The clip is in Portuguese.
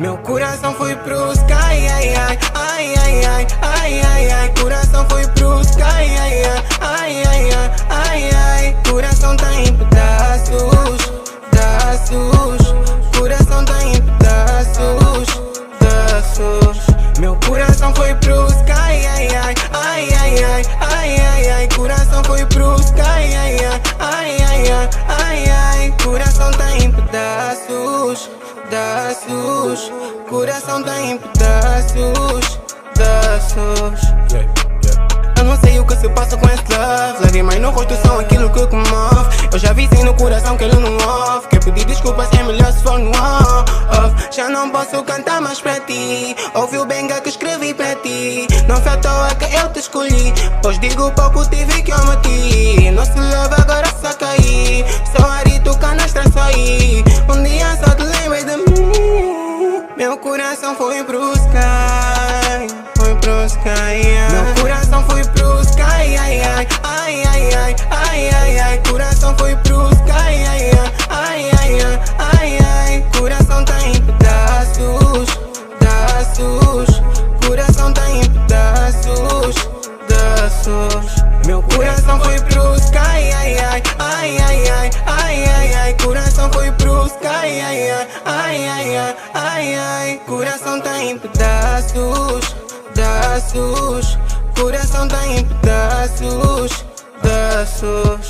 Meu coração foi pro sky, ai, ai, ai, ai, ai, ai, ai, ai. Coração foi pro sky, ai, ai, ai, ai, ai, ai, ai. Coração tá em pedaços, pedaços. Coração tá em pedaços, pedaços. Meu coração foi pro sky, ai, ai, ai, ai, ai, ai, ai, ai. Coração foi pro sky, ai, ai, ai, ai, ai, ai, ai. Coração tá em pedaços, pedaços. Coração tá em pedaços, pedaços. Eu não sei o que se passa com esse love. Lágrimas no rosto são aquilo que comove. Eu já vi sim no coração que ele não ouve. Quer pedir desculpas é melhor se for no off. Já não posso cantar mais pra ti. Ouvi o benga que escrevi pra ti. Não foi à toa que eu te escolhi. Pois digo pouco tive que eu meti. Nosso love agora só caí. Só arito canastra só aí. Um dia só te lembrei de mim. Meu coração foi pro sky. Foi pro sky, Meu coração foi pro sky, ai, ai, ai, ai, ai, ai, ai, ai. Coração foi pro sky, ai, ai, ai, ai, ai, ai. Coração tá em pedaços, pedaços. Coração tá em pedaços, pedaços. Meu coração foi pro sky, ai, ai, ai, ai, ai, ai, ai, ai. Coração foi pro sky, ai, ai, ai, ai, ai, ai. Coração tá em pedaços, pedaços. Coração tá em pedaços, pedaços.